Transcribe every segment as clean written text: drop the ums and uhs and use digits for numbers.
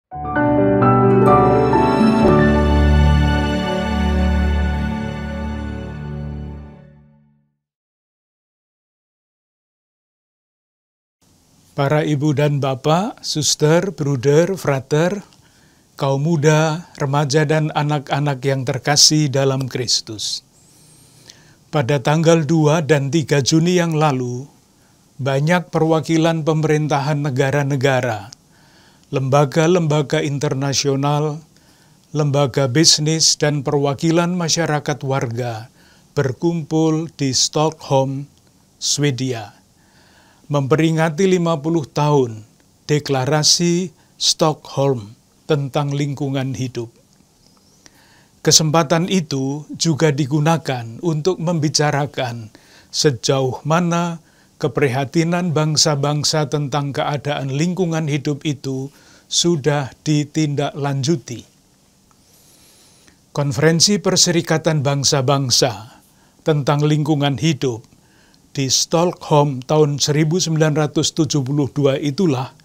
Para ibu dan bapak, suster, bruder, frater, kaum muda, remaja, dan anak-anak yang terkasih dalam Kristus. Pada tanggal 2 dan 3 Juni yang lalu, banyak perwakilan pemerintahan negara-negara, lembaga-lembaga internasional, lembaga bisnis, dan perwakilan masyarakat warga berkumpul di Stockholm, Swedia, memperingati 50 tahun Deklarasi Stockholm tentang lingkungan hidup. Kesempatan itu juga digunakan untuk membicarakan sejauh mana keprihatinan bangsa-bangsa tentang keadaan lingkungan hidup itu sudah ditindaklanjuti. Konferensi Perserikatan Bangsa-Bangsa tentang lingkungan hidup di Stockholm tahun 1972 itulah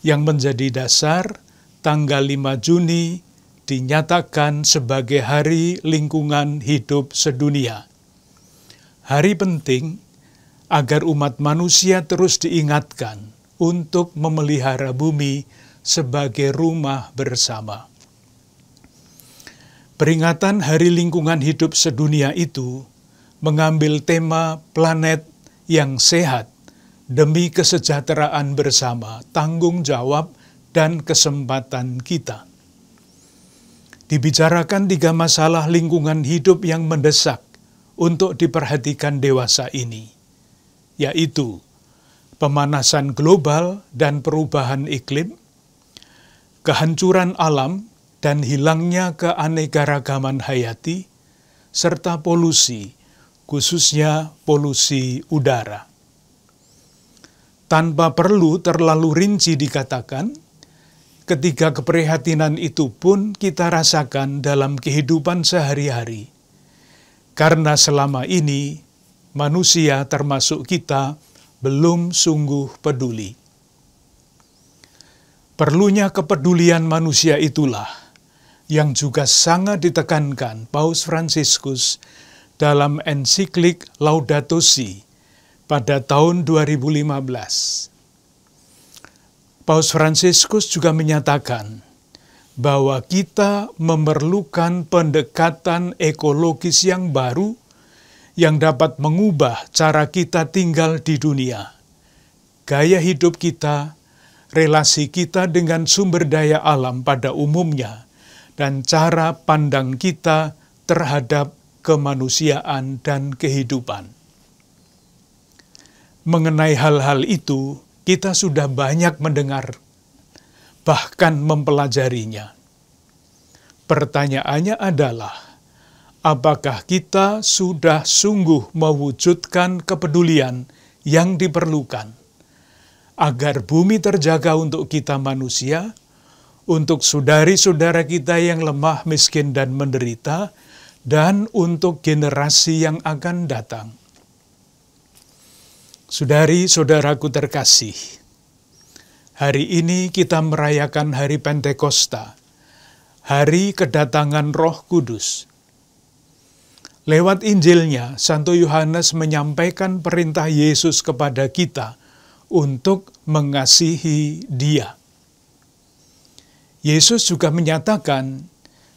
yang menjadi dasar tanggal 5 Juni dinyatakan sebagai Hari Lingkungan Hidup Sedunia. Hari penting agar umat manusia terus diingatkan untuk memelihara bumi sebagai rumah bersama. Peringatan Hari Lingkungan Hidup Sedunia itu mengambil tema planet yang sehat demi kesejahteraan bersama, tanggung jawab, dan kesempatan kita. Dibicarakan 3 masalah lingkungan hidup yang mendesak untuk diperhatikan dewasa ini, yaitu pemanasan global dan perubahan iklim, kehancuran alam dan hilangnya keanekaragaman hayati, serta polusi, khususnya polusi udara. Tanpa perlu terlalu rinci dikatakan, ketiga keprihatinan itu pun kita rasakan dalam kehidupan sehari-hari. Karena selama ini, manusia termasuk kita belum sungguh peduli. Perlunya kepedulian manusia itulah yang juga sangat ditekankan Paus Fransiskus dalam ensiklik Laudato Si pada tahun 2015. Paus Fransiskus juga menyatakan bahwa kita memerlukan pendekatan ekologis yang baru yang dapat mengubah cara kita tinggal di dunia, gaya hidup kita, relasi kita dengan sumber daya alam pada umumnya, dan cara pandang kita terhadap kemanusiaan dan kehidupan. Mengenai hal-hal itu, kita sudah banyak mendengar, bahkan mempelajarinya. Pertanyaannya adalah, apakah kita sudah sungguh mewujudkan kepedulian yang diperlukan agar bumi terjaga untuk kita manusia, untuk saudari-saudara kita yang lemah, miskin, dan menderita, dan untuk generasi yang akan datang. Saudari-saudaraku terkasih, hari ini kita merayakan Hari Pentakosta, Hari Kedatangan Roh Kudus. Lewat Injilnya, Santo Yohanes menyampaikan perintah Yesus kepada kita untuk mengasihi Dia. Yesus juga menyatakan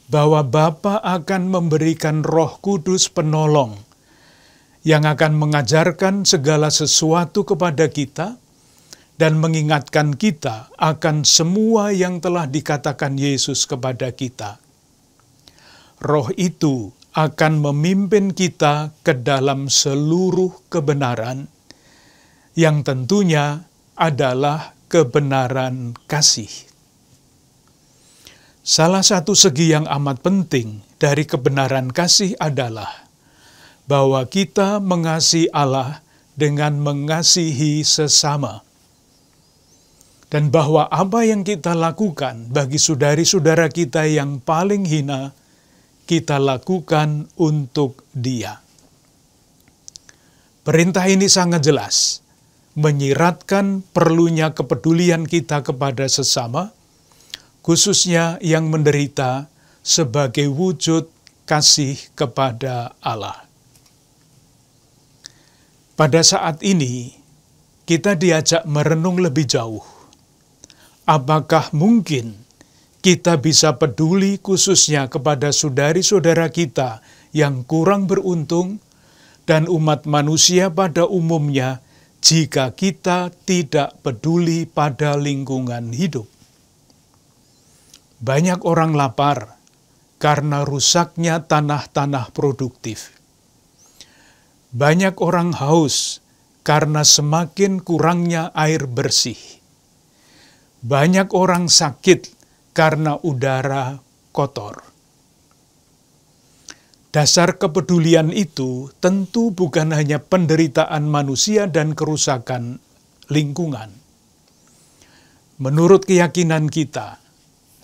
bahwa Bapa akan memberikan Roh Kudus penolong yang akan mengajarkan segala sesuatu kepada kita dan mengingatkan kita akan semua yang telah dikatakan Yesus kepada kita. Roh itu akan memimpin kita ke dalam seluruh kebenaran, yang tentunya adalah kebenaran kasih. Salah satu segi yang amat penting dari kebenaran kasih adalah bahwa kita mengasihi Allah dengan mengasihi sesama. Dan bahwa apa yang kita lakukan bagi saudari-saudara kita yang paling hina, kita lakukan untuk Dia. Perintah ini sangat jelas, menyiratkan perlunya kepedulian kita kepada sesama, khususnya yang menderita, sebagai wujud kasih kepada Allah. Pada saat ini, kita diajak merenung lebih jauh. Apakah mungkin kita bisa peduli khususnya kepada saudari-saudara kita yang kurang beruntung dan umat manusia pada umumnya jika kita tidak peduli pada lingkungan hidup? Banyak orang lapar karena rusaknya tanah-tanah produktif. Banyak orang haus karena semakin kurangnya air bersih. Banyak orang sakit karena udara kotor. Dasar kepedulian itu tentu bukan hanya penderitaan manusia dan kerusakan lingkungan. Menurut keyakinan kita,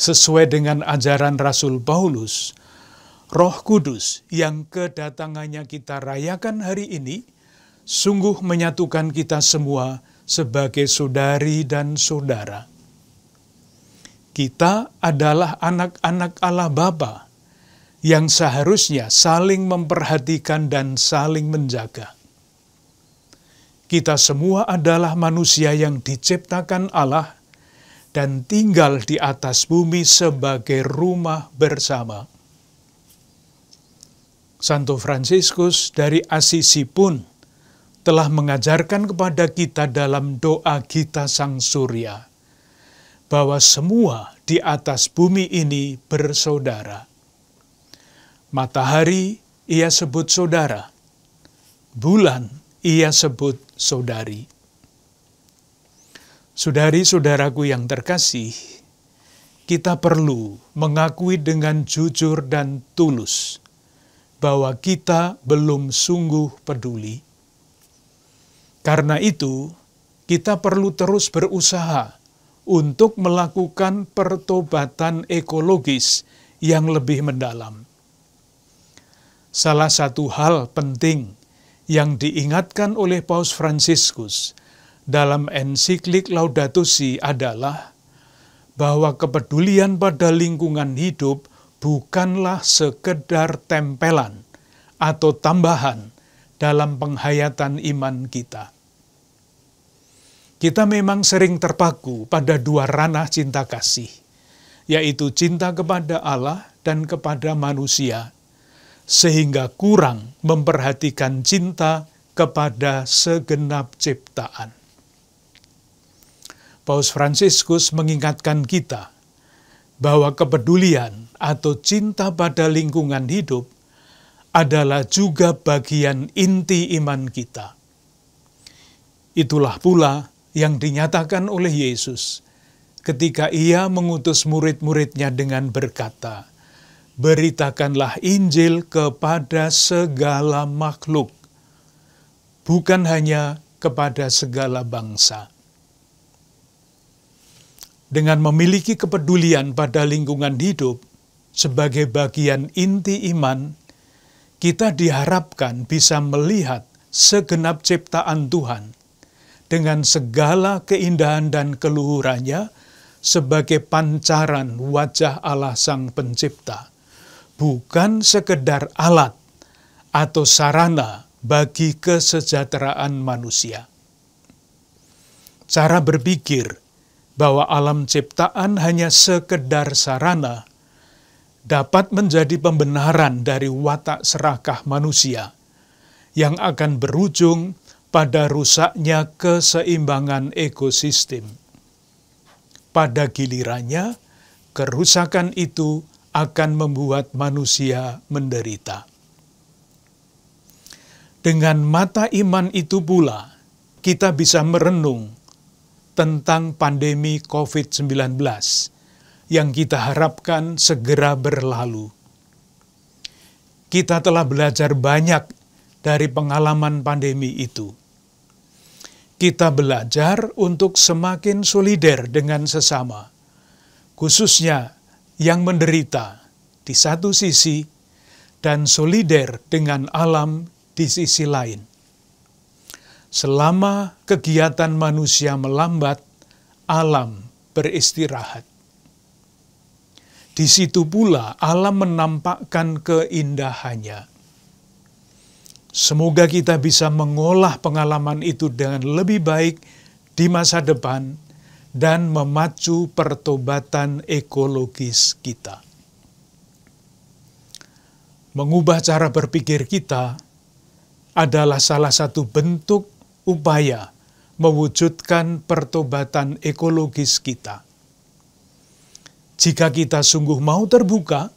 sesuai dengan ajaran Rasul Paulus, Roh Kudus yang kedatangannya kita rayakan hari ini sungguh menyatukan kita semua sebagai saudari dan saudara. Kita adalah anak-anak Allah Bapa yang seharusnya saling memperhatikan dan saling menjaga. Kita semua adalah manusia yang diciptakan Allah dan tinggal di atas bumi sebagai rumah bersama. Santo Fransiskus dari Assisi pun telah mengajarkan kepada kita dalam doa Gita Sang Surya, bahwa semua di atas bumi ini bersaudara. Matahari ia sebut saudara, bulan ia sebut saudari. Saudari-saudaraku yang terkasih, kita perlu mengakui dengan jujur dan tulus bahwa kita belum sungguh peduli. Karena itu, kita perlu terus berusaha untuk melakukan pertobatan ekologis yang lebih mendalam. Salah satu hal penting yang diingatkan oleh Paus Fransiskus dalam ensiklik Laudato Si adalah bahwa kepedulian pada lingkungan hidup bukanlah sekedar tempelan atau tambahan dalam penghayatan iman kita. Kita memang sering terpaku pada dua ranah cinta kasih, yaitu cinta kepada Allah dan kepada manusia, sehingga kurang memperhatikan cinta kepada segenap ciptaan. Paus Fransiskus mengingatkan kita bahwa kepedulian atau cinta pada lingkungan hidup adalah juga bagian inti iman kita. Itulah pula yang dinyatakan oleh Yesus ketika Ia mengutus murid-muridnya dengan berkata, "Beritakanlah Injil kepada segala makhluk, bukan hanya kepada segala bangsa." Dengan memiliki kepedulian pada lingkungan hidup sebagai bagian inti iman, kita diharapkan bisa melihat segenap ciptaan Tuhan dengan segala keindahan dan keluhurannya sebagai pancaran wajah Allah Sang Pencipta, bukan sekedar alat atau sarana bagi kesejahteraan manusia. Cara berpikir bahwa alam ciptaan hanya sekedar sarana dapat menjadi pembenaran dari watak serakah manusia yang akan berujung pada rusaknya keseimbangan ekosistem. Pada gilirannya, kerusakan itu akan membuat manusia menderita. Dengan mata iman itu pula, kita bisa merenung tentang pandemi COVID-19 yang kita harapkan segera berlalu. Kita telah belajar banyak dari pengalaman pandemi itu. Kita belajar untuk semakin solider dengan sesama, khususnya yang menderita di satu sisi dan solider dengan alam di sisi lain. Selama kegiatan manusia melambat, alam beristirahat. Di situ pula Allah menampakkan keindahannya. Semoga kita bisa mengolah pengalaman itu dengan lebih baik di masa depan dan memacu pertobatan ekologis kita. Mengubah cara berpikir kita adalah salah satu bentuk upaya mewujudkan pertobatan ekologis kita. Jika kita sungguh mau terbuka,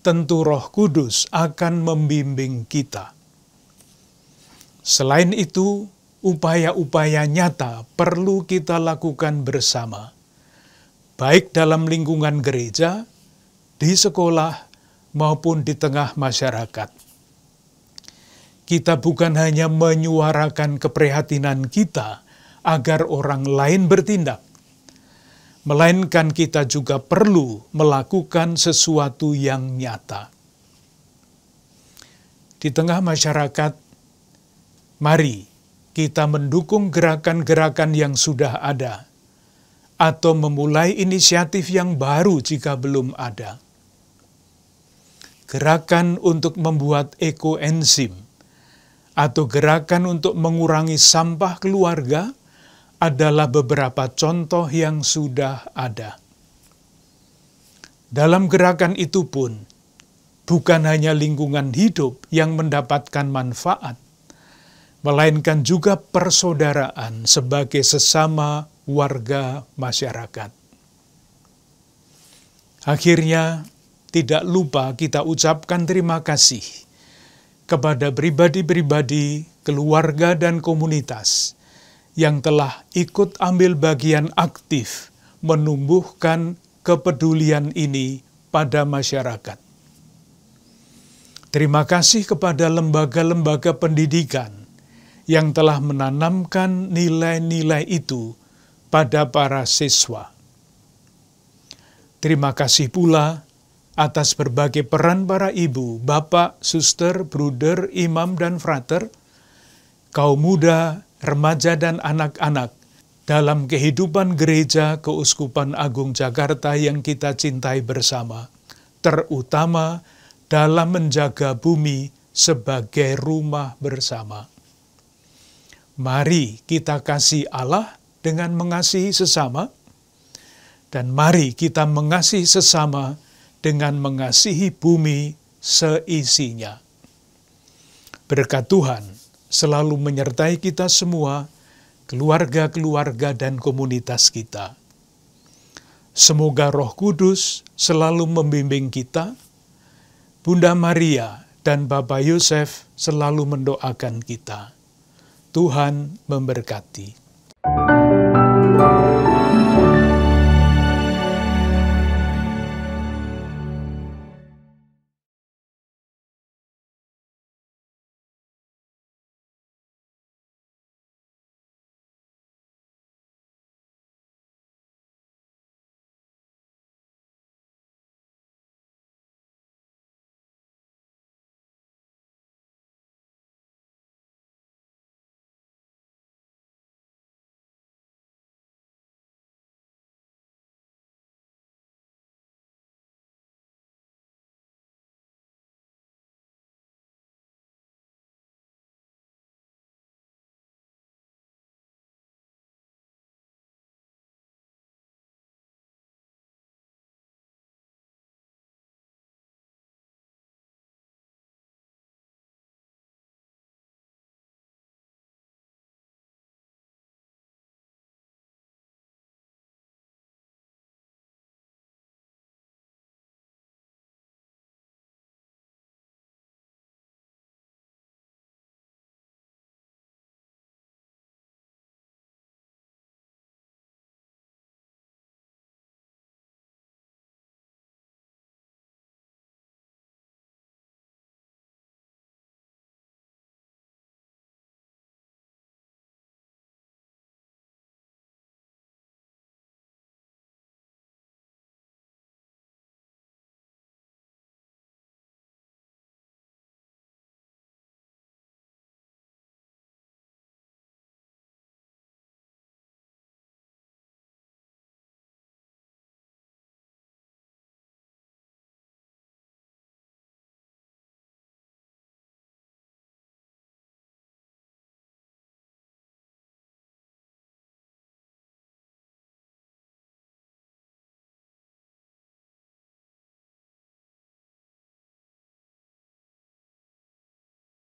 tentu Roh Kudus akan membimbing kita. Selain itu, upaya-upaya nyata perlu kita lakukan bersama, baik dalam lingkungan gereja, di sekolah, maupun di tengah masyarakat. Kita bukan hanya menyuarakan keprihatinan kita agar orang lain bertindak, melainkan kita juga perlu melakukan sesuatu yang nyata. Di tengah masyarakat, mari kita mendukung gerakan-gerakan yang sudah ada, atau memulai inisiatif yang baru jika belum ada. Gerakan untuk membuat ekoenzim, atau gerakan untuk mengurangi sampah keluarga, adalah beberapa contoh yang sudah ada. Dalam gerakan itu pun, bukan hanya lingkungan hidup yang mendapatkan manfaat, melainkan juga persaudaraan sebagai sesama warga masyarakat. Akhirnya, tidak lupa kita ucapkan terima kasih kepada pribadi-pribadi, keluarga, dan komunitas yang telah ikut ambil bagian aktif menumbuhkan kepedulian ini pada masyarakat. Terima kasih kepada lembaga-lembaga pendidikan yang telah menanamkan nilai-nilai itu pada para siswa. Terima kasih pula atas berbagai peran para ibu, bapak, suster, bruder, imam, dan frater, kaum muda, remaja, dan anak-anak dalam kehidupan Gereja Keuskupan Agung Jakarta yang kita cintai bersama, terutama dalam menjaga bumi sebagai rumah bersama. Mari kita kasih Allah dengan mengasihi sesama, dan mari kita mengasihi sesama dengan mengasihi bumi seisinya. Berkat Tuhan selalu menyertai kita semua, keluarga-keluarga dan komunitas kita. Semoga Roh Kudus selalu membimbing kita, Bunda Maria dan Bapak Yosef selalu mendoakan kita. Tuhan memberkati.